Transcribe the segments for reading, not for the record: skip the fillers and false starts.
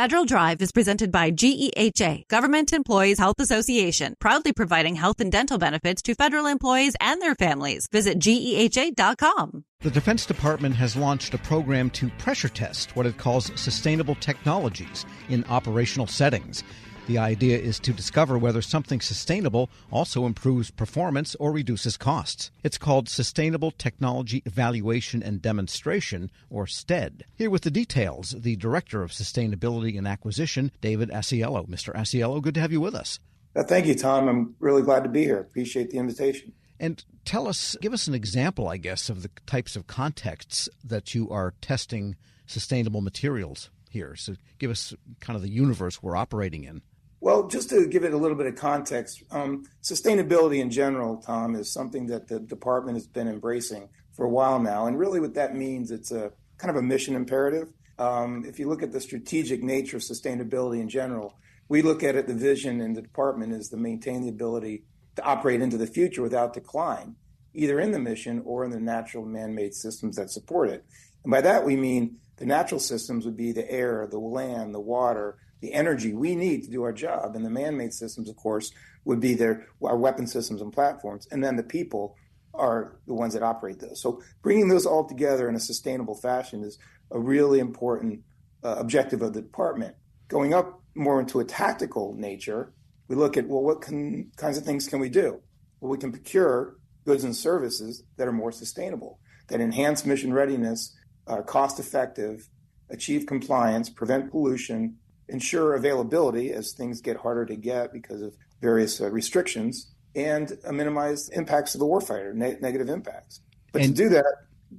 Federal Drive is presented by GEHA, Government Employees Health Association, proudly providing health and dental benefits to federal employees and their families. Visit GEHA.com. The Defense Department has launched a program to pressure test what it calls sustainable technologies in operational settings. The idea is to discover whether something sustainable also improves performance or reduces costs. It's called Sustainable Technology Evaluation and Demonstration, or STED. Here with the details, the Director of Sustainability and Acquisition, David Asiello. Mr. Asiello, good to have you with us. Thank you, Tom. I'm really glad to be here. Appreciate the invitation. And give us an example, I guess, of the types of contexts that you are testing sustainable materials here. So give us kind of the universe we're operating in. Well, just to give it a little bit of context, sustainability in general, Tom, is something that the department has been embracing for a while now. And really what that means, it's a kind of a mission imperative. If you look at the strategic nature of sustainability in general, we look at it, the vision in the department is to maintain the ability to operate into the future without decline, either in the mission or in the natural man-made systems that support it. And by that, we mean the natural systems would be the air, the land, the water, the energy we need to do our job. And the man-made systems, of course, would be our weapon systems and platforms. And then the people are the ones that operate those. So bringing those all together in a sustainable fashion is a really important objective of the department. Going up more into a tactical nature, we look at, well, what kinds of things can we do? Well, we can procure goods and services that are more sustainable, that enhance mission readiness, are cost-effective, achieve compliance, prevent pollution, ensure availability as things get harder to get because of various restrictions, and minimize impacts to the warfighter, negative impacts. But to do that,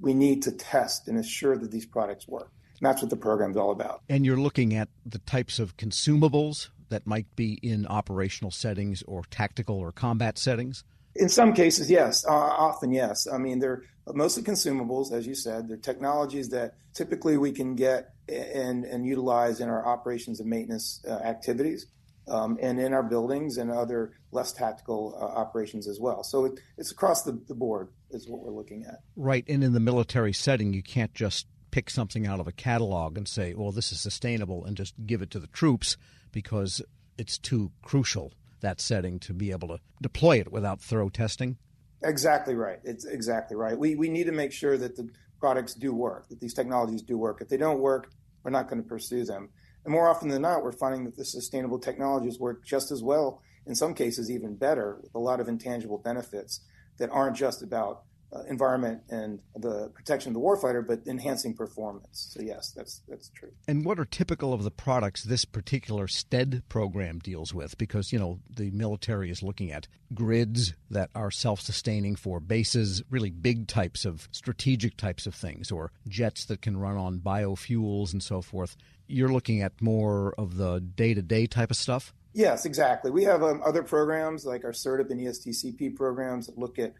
we need to test and ensure that these products work. And that's what the program's all about. And you're looking at the types of consumables that might be in operational settings or tactical or combat settings? In some cases, yes. Often, yes. I mean, they're mostly consumables, as you said. They're technologies that typically we can get and utilize in our operations and maintenance activities and in our buildings and other less tactical operations as well. So it's across the board is what we're looking at. Right. And in the military setting, you can't just pick something out of a catalog and say, well, this is sustainable, and just give it to the troops because it's too crucial, that setting, to be able to deploy it without thorough testing? Exactly right. It's exactly right. We need to make sure that the products do work, that these technologies do work. If they don't work, we're not going to pursue them. And more often than not, we're finding that the sustainable technologies work just as well, in some cases even better, with a lot of intangible benefits that aren't just about environment and the protection of the warfighter, but enhancing performance. So yes, that's true. And what are typical of the products this particular STED program deals with? Because, the military is looking at grids that are self-sustaining for bases, really big types of strategic types of things, or jets that can run on biofuels and so forth. You're looking at more of the day-to-day type of stuff? Yes, exactly. We have other programs like our CERTIP and ESTCP programs that look at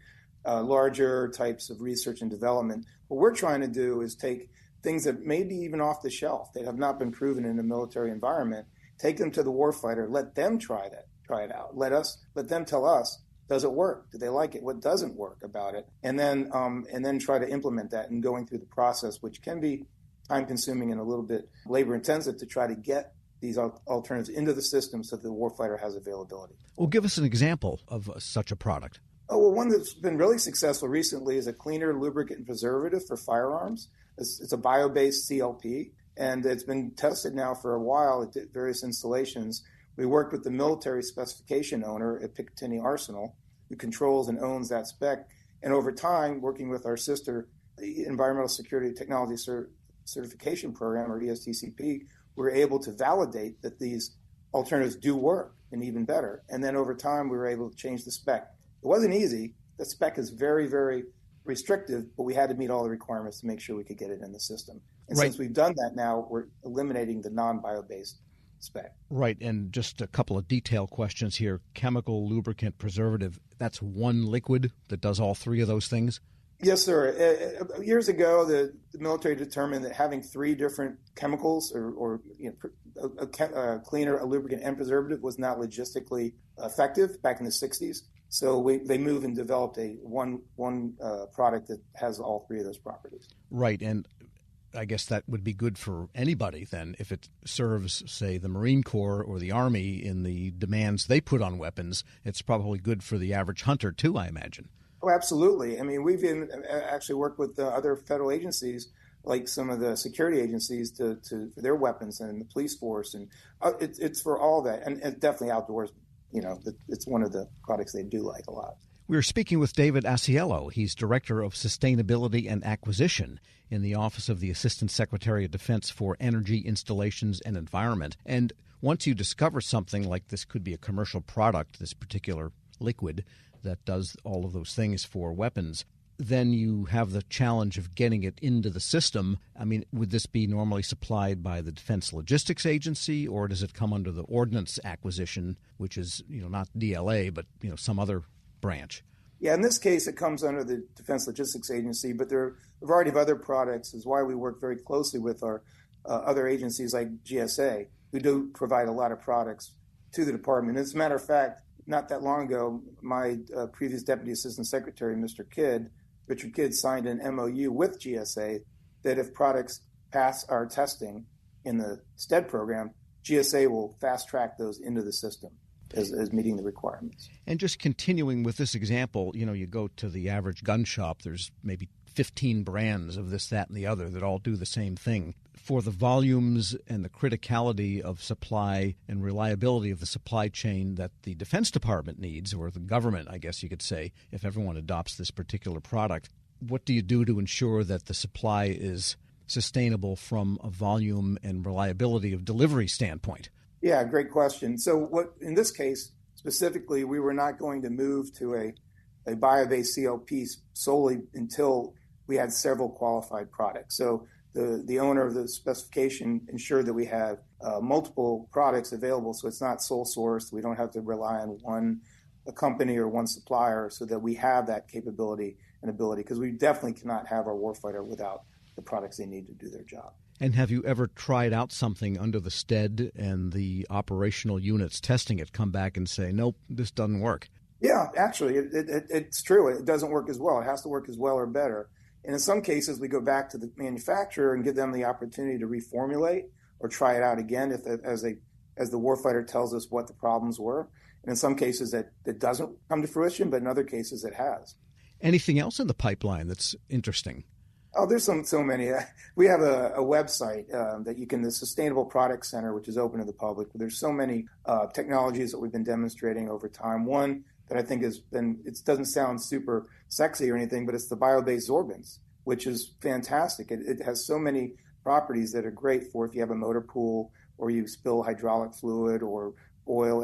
larger types of research and development. What we're trying to do is take things that may be even off the shelf, that have not been proven in a military environment, take them to the warfighter, let them try it out. Let them tell us, does it work? Do they like it? What doesn't work about it? And then try to implement that, and going through the process, which can be time consuming and a little bit labor intensive, to try to get these alternatives into the system so that the warfighter has availability. Well, give us an example of such a product. Oh, well, one that's been really successful recently is a cleaner lubricant and preservative for firearms. It's a bio-based CLP, and it's been tested now for a while at various installations. We worked with the military specification owner at Picatinny Arsenal, who controls and owns that spec. And over time, working with our sister Environmental Security Technology Certification Program, or ESTCP, we were able to validate that these alternatives do work, and even better. And then over time, we were able to change the spec. It wasn't easy. The spec is very, very restrictive, but we had to meet all the requirements to make sure we could get it in the system. And Since we've done that now, we're eliminating the non-bio-based spec. Right, and just a couple of detail questions here. Chemical, lubricant, preservative, that's one liquid that does all three of those things? Yes, sir. Years ago, the military determined that having three different chemicals, or a cleaner, a lubricant, and preservative was not logistically effective back in the 60s. So they moved and developed one product that has all three of those properties. Right, and I guess that would be good for anybody then if it serves, say, the Marine Corps or the Army in the demands they put on weapons. It's probably good for the average hunter, too, I imagine. Oh, absolutely. I mean, we've actually worked with other federal agencies, like some of the security agencies, for their weapons, and the police force. And it's for all that. And definitely outdoors, it's one of the products they do like a lot. We're speaking with David Asiello. He's Director of Sustainability and Acquisition in the Office of the Assistant Secretary of Defense for Energy, Installations, and Environment. And once you discover something like this could be a commercial product, this particular liquid that does all of those things for weapons, then you have the challenge of getting it into the system. I mean, would this be normally supplied by the Defense Logistics Agency, or does it come under the Ordnance Acquisition, which is, not DLA, but, some other branch? Yeah, in this case, it comes under the Defense Logistics Agency, but there are a variety of other products, is why we work very closely with our other agencies like GSA, who do provide a lot of products to the department. As a matter of fact, not that long ago, my previous Deputy Assistant Secretary, Richard Kidd, signed an MOU with GSA that if products pass our testing in the STED program, GSA will fast-track those into the system as meeting the requirements. And just continuing with this example, you go to the average gun shop, there's maybe 15 brands of this, that, and the other that all do the same thing. For the volumes and the criticality of supply and reliability of the supply chain that the Defense Department needs, or the government, I guess you could say, if everyone adopts this particular product, what do you do to ensure that the supply is sustainable from a volume and reliability of delivery standpoint? Yeah, great question. So what in this case, specifically, we were not going to move to a bio-based CLP solely until we had several qualified products. So the owner of the specification ensured that we have multiple products available, so it's not sole sourced. We don't have to rely on a company or one supplier, so that we have that capability and ability, because we definitely cannot have our warfighter without the products they need to do their job. And have you ever tried out something under the STED and the operational units testing it come back and say, nope, this doesn't work? Yeah, actually, it's true. It doesn't work as well. It has to work as well or better. And in some cases, we go back to the manufacturer and give them the opportunity to reformulate or try it out again as the warfighter tells us what the problems were. And in some cases, that doesn't come to fruition, but in other cases, it has. Anything else in the pipeline that's interesting? Oh, there's so many. We have a website that you can, the Sustainable Products Center, which is open to the public. There's so many technologies that we've been demonstrating over time. One that I think it doesn't sound super sexy or anything, but it's the bio-based sorbents, which is fantastic. It has so many properties that are great for if you have a motor pool or you spill hydraulic fluid or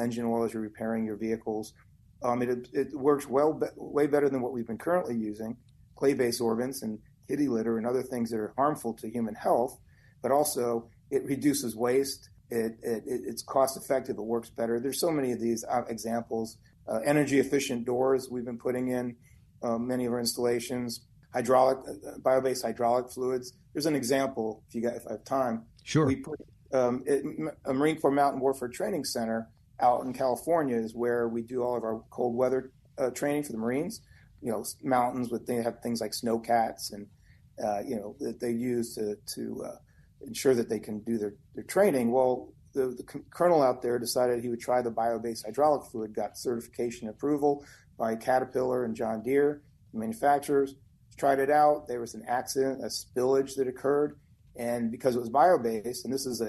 engine oil as you're repairing your vehicles. It works way better than what we've been currently using, clay-based sorbents and kitty litter and other things that are harmful to human health, but also it reduces waste. It's cost effective. It works better. There's so many of these examples. Energy efficient doors we've been putting in many of our installations. Bio-based hydraulic fluids. There's an example if I have time. Sure. We put a Marine Corps Mountain Warfare Training Center out in California is where we do all of our cold weather training for the Marines. Mountains they have things like snowcats and that they use to ensure that they can do their training. Well, the colonel out there decided he would try the bio-based hydraulic fluid, got certification approval by Caterpillar and John Deere, the manufacturers. Tried it out. There was an accident, a spillage that occurred, and because it was bio-based, and this is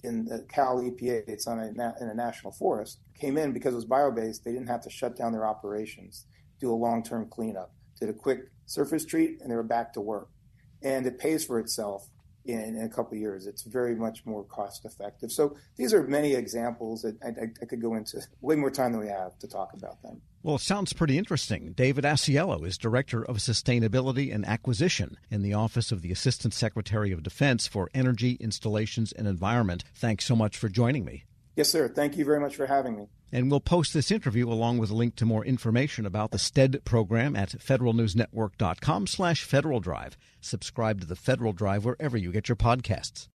in the Cal EPA, it's in a national forest, came in because it was bio-based, they didn't have to shut down their operations, do a long-term cleanup, did a quick surface treat, and they were back to work. And it pays for itself in a couple of years. It's very much more cost-effective. So these are many examples that I could go into way more time than we have to talk about them. Well, it sounds pretty interesting. David Asiello is Director of Sustainability and Acquisition in the Office of the Assistant Secretary of Defense for Energy, Installations, and Environment. Thanks so much for joining me. Yes, sir. Thank you very much for having me. And we'll post this interview along with a link to more information about the STED program at federalnewsnetwork.com/Federal Drive. Subscribe to the Federal Drive wherever you get your podcasts.